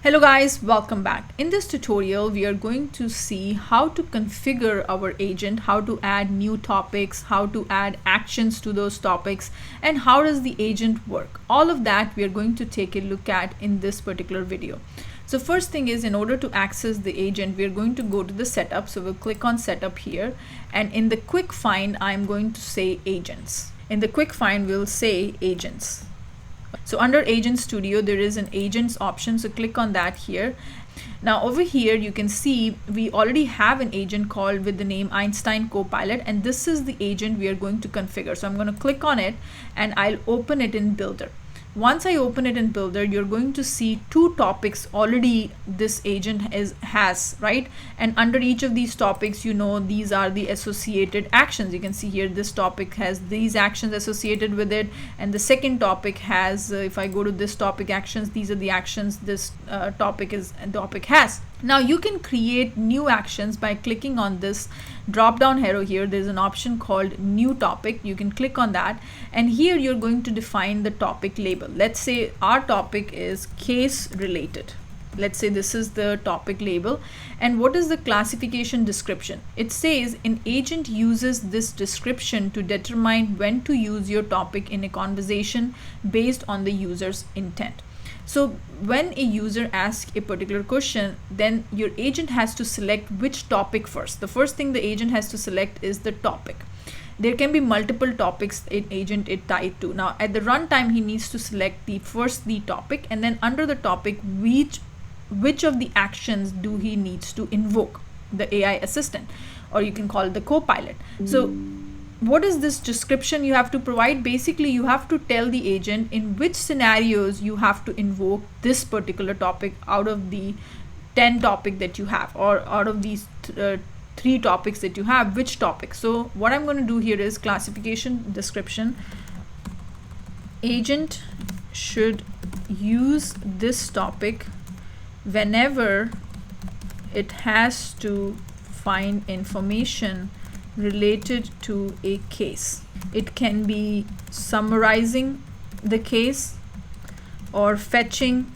Hello guys, welcome back. In this tutorial, we are going to see how to configure our agent, how to add new topics, how to add actions to those topics, and how does the agent work. All of that we are going to take a look at in this particular video. So first thing is, in order to access the agent, we are going to go to the setup. So we'll click on setup here, and in the quick find, I'm going to say agents. In the quick find, we'll say agents. So under Agent Studio, there is an agents option. So click on that here. Now over here, you can see we already have an agent called with the name Einstein Copilot, and this is the agent we are going to configure. So I'm going to click on it and I'll open it in Builder. Once I open it in Builder, you're going to see two topics already this agent has, right? And under each of these topics, these are the associated actions. You can see here this topic has these actions associated with it, and the second topic has, if I go to this topic actions, these are the actions this topic has. Now you can create new actions by clicking on this drop down arrow here. There's an option called new topic. You can click on that, and here you're going to define the topic label. Let's say our topic is case related. Let's say this is the topic label. And what is the classification description? It says an agent uses this description to determine when to use your topic in a conversation based on the user's intent. So when a user asks a particular question, then your agent has to select which topic first. The first thing the agent has to select is the topic. There can be multiple topics an agent is tied to. Now at the runtime, he needs to select the topic, and then under the topic, which of the actions do he needs to invoke, the AI assistant, or you can call it the Copilot. So what is this description you have to provide? Basically, you have to tell the agent in which scenarios you have to invoke this particular topic out of the 10 topic that you have, or out of these 3 topics that you have, which topic. So what I'm going to do here is classification description. Agent should use this topic whenever it has to find information related to a case. It can be summarizing the case, or fetching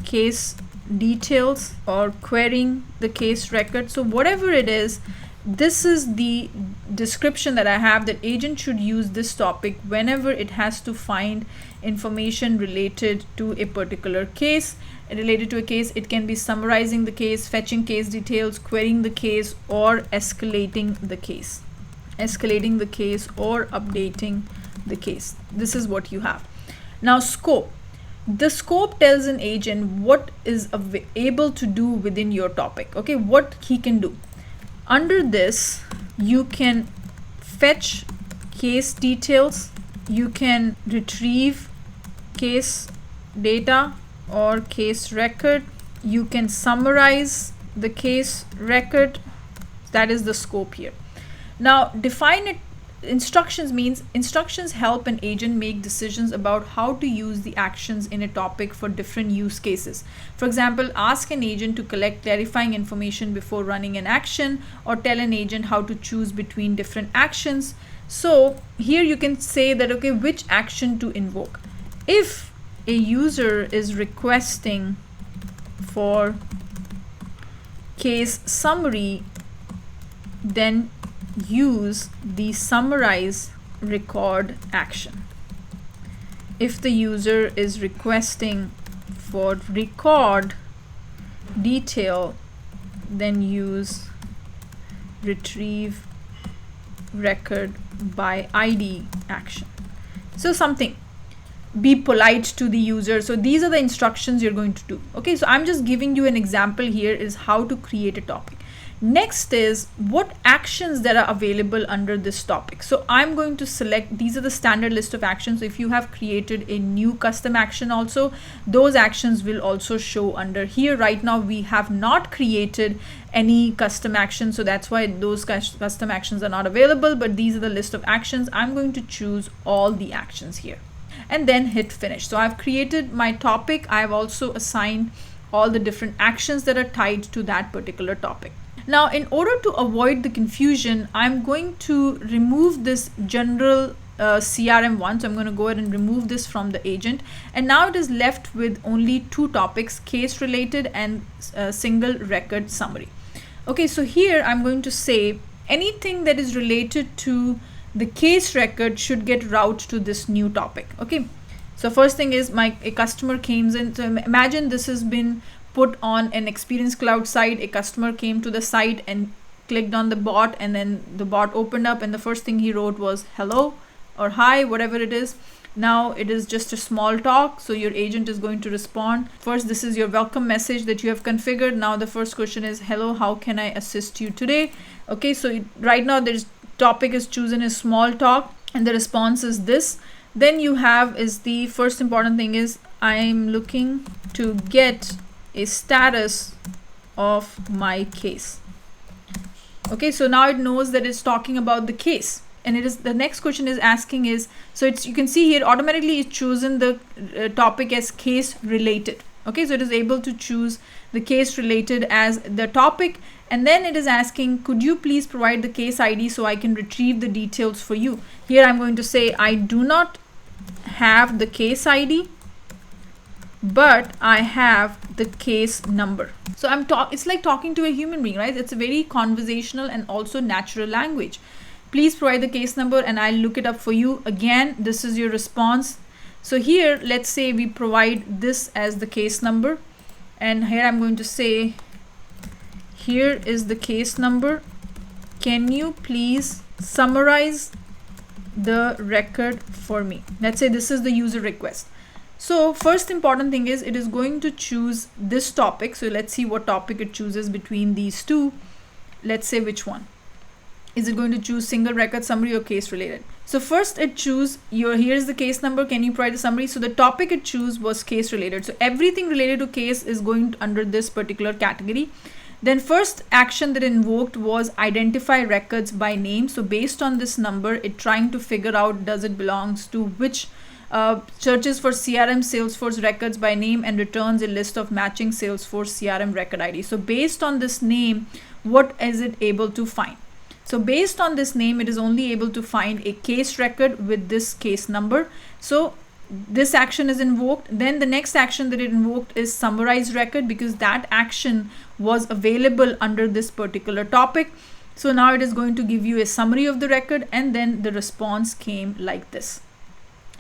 case details, or querying the case record. So whatever it is, this is the description that I have, that agent should use this topic whenever it has to find information related to a particular case. Related to a case, it can be summarizing the case, fetching case details, querying the case, or escalating the case. Escalating the case or updating the case. This is what you have. Now scope. The scope tells an agent what is able to do within your topic. Okay, what he can do. Under this, you can fetch case details, you can retrieve case data or case record, you can summarize the case record. That is the scope here. Now define it. Instructions means instructions help an agent make decisions about how to use the actions in a topic for different use cases. For example, ask an agent to collect clarifying information before running an action, or tell an agent how to choose between different actions. So here you can say that, okay, which action to invoke. If a user is requesting for case summary, then use the summarize record action. If the user is requesting for record detail, then use retrieve record by ID action. So something, be polite to the user. So these are the instructions you're going to do. Okay, so I'm just giving you an example here is how to create a topic. Next is what actions that are available under this topic. So I'm going to select, these are the standard list of actions. So if you have created a new custom action also, those actions will also show under here. Right now we have not created any custom actions, so that's why those custom actions are not available, but these are the list of actions. I'm going to choose all the actions here and then hit finish. So I've created my topic. I've also assigned all the different actions that are tied to that particular topic. Now, in order to avoid the confusion, I'm going to remove this general CRM one. So I'm going to go ahead and remove this from the agent, and now it is left with only two topics, case related and single record summary. Okay, so here I'm going to say anything that is related to the case record should get routed to this new topic. Okay, so first thing is a customer came in. So imagine this has been put on an Experience Cloud site. A customer came to the site and clicked on the bot, and then the bot opened up, and the first thing he wrote was hello or hi, whatever it is. Now it is just a small talk, so your agent is going to respond. First, this is your welcome message that you have configured. Now the first question is, hello, how can I assist you today? Okay, so right now there's topic is chosen as small talk, and the response is this. Then you have is the first important thing is, I'm looking to get a status of my case. Okay, so now it knows that it's talking about the case. And it is the next question is asking is, so it's, you can see here automatically it's chosen the topic as case related. Okay, so it is able to choose the case related as the topic, and then it is asking, could you please provide the case ID so I can retrieve the details for you. Here I'm going to say, I do not have the case ID, but I have the case number. So it's like talking to a human being, right? It's a very conversational and also natural language. Please provide the case number and I'll look it up for you. Again, this is your response. So here, let's say we provide this as the case number, and here I'm going to say, here is the case number. Can you please summarize the record for me? Let's say this is the user request. So first important thing is it is going to choose this topic. So let's see what topic it chooses between these two. Let's say which one. Is it going to choose single record summary or case related? So first it choose here's the case number. Can you provide the summary? So the topic it chose was case related. So everything related to case is going under this particular category. Then first action that invoked was identify records by name. So based on this number, it trying to figure out does it belongs to which searches for CRM Salesforce records by name and returns a list of matching Salesforce CRM record ID. So based on this name, what is it able to find? So based on this name, it is only able to find a case record with this case number. So this action is invoked. Then the next action that it invoked is summarize record, because that action was available under this particular topic. So now it is going to give you a summary of the record, and then the response came like this.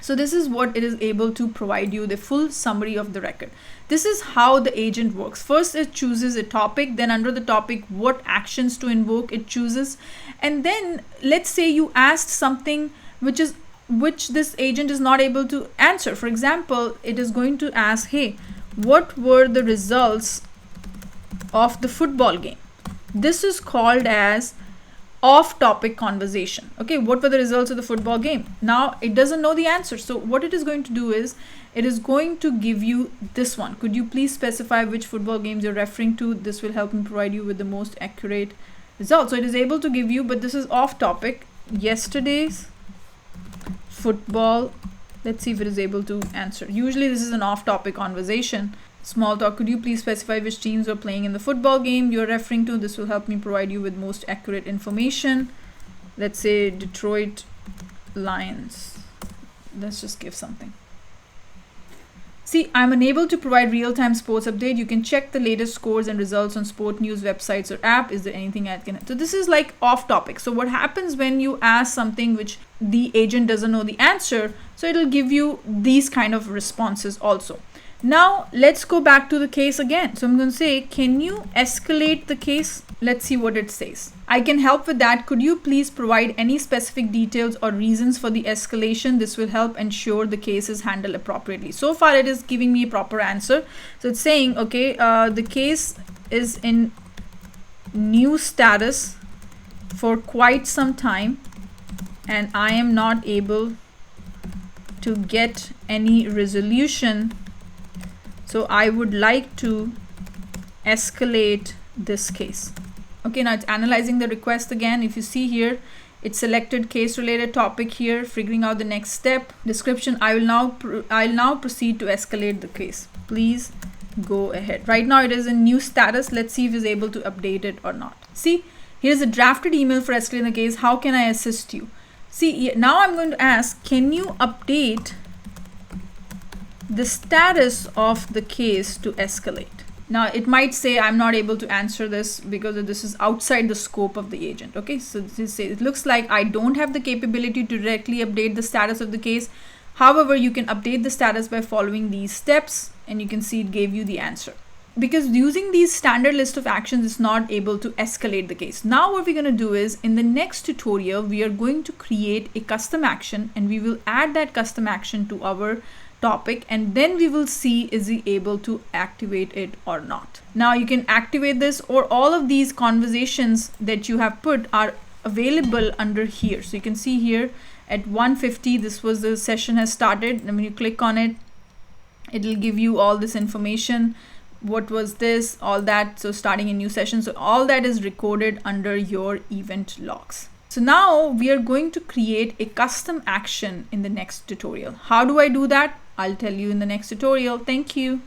So this is what it is able to provide you, the full summary of the record. This is how the agent works. First, it chooses a topic, then under the topic, what actions to invoke it chooses. And then let's say you asked something which this agent is not able to answer. For example, it is going to ask, hey, what were the results of the football game? This is called as off-topic conversation. Okay, what were the results of the football game? Now it doesn't know the answer. So what it is going to do is it is going to give you this one. Could you please specify which football games you're referring to? This will help me provide you with the most accurate result. So it is able to give you, but this is off-topic. Yesterday's football. Let's see if it is able to answer. Usually this is an off-topic conversation. Small talk, could you please specify which teams are playing in the football game you're referring to? This will help me provide you with most accurate information. Let's say Detroit Lions. Let's just give something. See, I'm unable to provide real-time sports update. You can check the latest scores and results on sport news websites or app. Is there anything I can? So this is like off topic. So what happens when you ask something which the agent doesn't know the answer? So it'll give you these kind of responses also. Now let's go back to the case again. So I'm going to say, can you escalate the case? Let's see what it says. I can help with that. Could you please provide any specific details or reasons for the escalation? This will help ensure the case is handled appropriately. So far it is giving me a proper answer. So it's saying, okay, the case is in new status for quite some time and I am not able to get any resolution. So I would like to escalate this case. Okay, now it's analyzing the request again. If you see here, it selected case related topic here, figuring out the next step. Description, I'll now proceed to escalate the case. Please go ahead. Right now it is in new status. Let's see if it's able to update it or not. See, here's a drafted email for escalating the case. How can I assist you? See, now I'm going to ask, can you update the status of the case to escalate? Now it might say I'm not able to answer this because this is outside the scope of the agent. Okay, so it looks like I don't have the capability to directly update the status of the case. However, you can update the status by following these steps, and you can see it gave you the answer. Because using these standard list of actions is not able to escalate the case. Now what we're going to do is, in the next tutorial, we are going to create a custom action, and we will add that custom action to our topic, and then we will see is he able to activate it or not. Now you can activate this, or all of these conversations that you have put are available under here. So you can see here at 1:50 this was the session has started, and when you click on it, it'll give you all this information. What was this, all that. So starting a new session, so all that is recorded under your event logs. So now we are going to create a custom action in the next tutorial. How do I do that? I'll tell you in the next tutorial. Thank you.